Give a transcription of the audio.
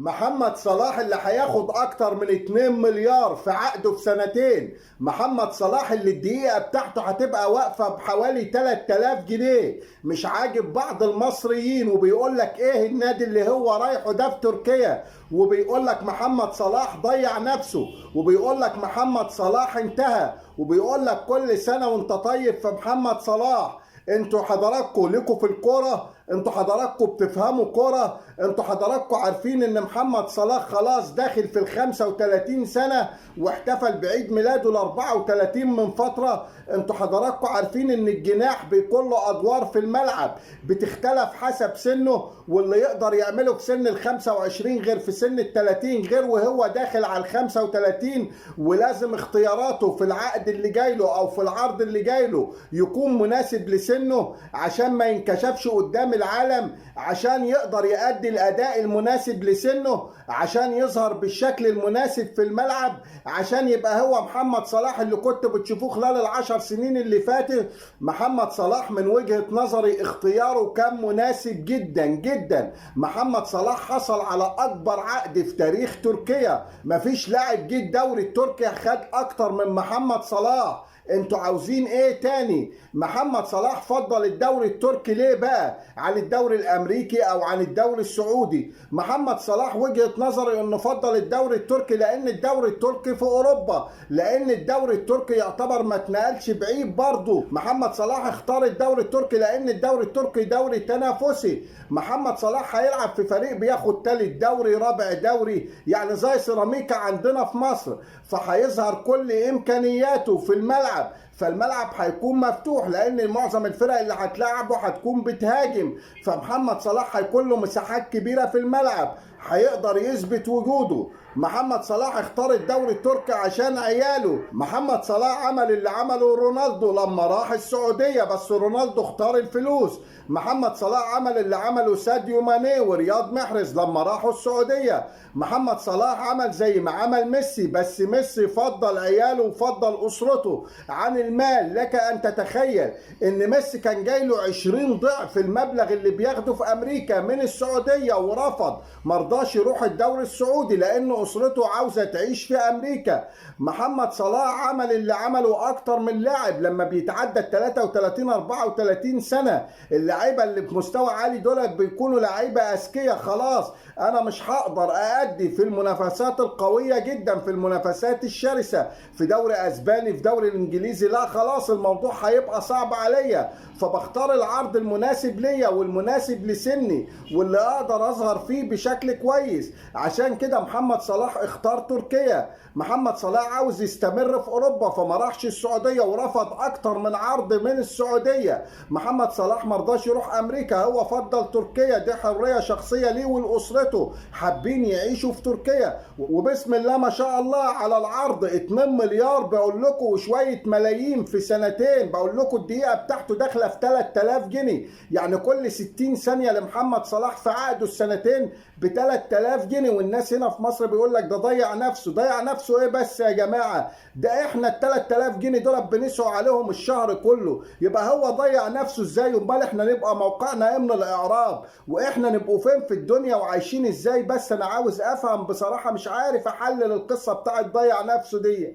محمد صلاح اللي هياخد اكتر من 2 مليار في عقده في سنتين. محمد صلاح اللي الدقيقة بتاعته هتبقى واقفة بحوالي 3000 جنيه. مش عاجب بعض المصريين وبيقول لك ايه النادي اللي هو رايحه ده في تركيا، وبيقول لك محمد صلاح ضيع نفسه، وبيقول لك محمد صلاح انتهى، وبيقول لك كل سنة وانت طيب في محمد صلاح. انتوا حضراتكم ليكوا في الكوره؟ انتوا حضراتكم بتفهموا كوره؟ انتوا حضراتكم عارفين ان محمد صلاح خلاص داخل في ال 35 سنه واحتفل بعيد ميلاده ال 34 من فتره؟ انتوا حضراتكم عارفين ان الجناح بيكون له ادوار في الملعب بتختلف حسب سنه، واللي يقدر يعمله في سن ال 25 غير في سن ال 30 غير وهو داخل على ال 35. ولازم اختياراته في العقد اللي جاي له او في العرض اللي جاي له يكون مناسب لسنه عشان ما ينكشفش قدام العالم، عشان يقدر يؤدي الاداء المناسب لسنه، عشان يظهر بالشكل المناسب في الملعب، عشان يبقى هو محمد صلاح اللي كنت بتشوفوه خلال ال10 سنين اللي فاتت. محمد صلاح من وجهة نظري اختياره كان مناسب جدا جدا. محمد صلاح حصل على اكبر عقد في تاريخ تركيا، مفيش لاعب جه الدوري التركي خد اكتر من محمد صلاح. انتوا عاوزين ايه تاني؟ محمد صلاح فضل الدوري التركي ليه بقى عن الدوري الامريكي او عن الدوري السعودي؟ محمد صلاح وجهة نظري انه فضل الدوري التركي لان الدوري التركي في اوروبا، لان الدوري التركي يعتبر ما اتنقلش بعيد برضه. محمد صلاح اختار الدوري التركي لان الدوري التركي دوري تنافسي. محمد صلاح هيلعب في فريق بياخد تالت دوري رابع دوري، يعني زي سيراميكا عندنا في مصر، فهيظهر كل امكانياته في الملعب. فالملعب هيكون مفتوح لان معظم الفرق اللي هتلعبه هتكون بتهاجم، فمحمد صلاح هيكون له مساحات كبيرة في الملعب، هيقدر يثبت وجوده. محمد صلاح اختار الدوري التركي عشان عياله. محمد صلاح عمل اللي عمله رونالدو لما راح السعودية، بس رونالدو اختار الفلوس. محمد صلاح عمل اللي عمله ساديو ماني ورياض محرز لما راحوا السعودية. محمد صلاح عمل زي ما عمل ميسي، بس ميسي فضل عياله وفضل أسرته عن المال. لك أن تتخيل إن ميسي كان جاي له 20 ضعف المبلغ اللي بياخده في أمريكا من السعودية ورفض، مرضاش يروح الدوري السعودي لأنه أسرته عاوزة تعيش في أمريكا. محمد صلاح عمل اللي عمله أكتر من لاعب لما بيتعدى 33 34 سنة. اللعيبة اللي بمستوى عالي دولت بيكونوا لعيبة أذكياء. خلاص أنا مش هقدر أأدي في المنافسات القوية جدا، في المنافسات الشرسة، في دوري أسباني، في دوري الإنجليزي، لا خلاص الموضوع هيبقى صعب عليا، فبختار العرض المناسب ليا والمناسب لسني واللي أقدر أظهر فيه بشكل كويس. عشان كده محمد صلاح اختار تركيا. محمد صلاح عاوز يستمر في أوروبا فما راحش السعودية ورفض أكتر من عرض من السعودية. محمد صلاح مرضاش يروح أمريكا، هو فضل تركيا. دي حرية شخصية ليه ولأسرته، حابين يعيشوا في تركيا. وبسم الله ما شاء الله على العرض 2 مليار بقول لكم وشوية ملايين في سنتين. بقول لكم الدقيقة بتاعته داخلة في 3000 جنيه، يعني كل 60 ثانية لمحمد صلاح في عقده السنتين ب 3000 جنيه. والناس هنا في مصر بيقول لك ده ضيع نفسه. ضيع نفسه ايه بس يا جماعة؟ ده احنا ال 3000 جنيه دول بنسعوا عليهم الشهر كله، يبقى هو ضيع نفسه ازاي؟ امال احنا نبقى موقعنا ايه من الاعراب؟ واحنا نبقوا فين في الدنيا وعايشين ازاي؟ بس انا عاوز افهم بصراحة، مش عارف احلل القصة بتاعت ضيع نفسه دي.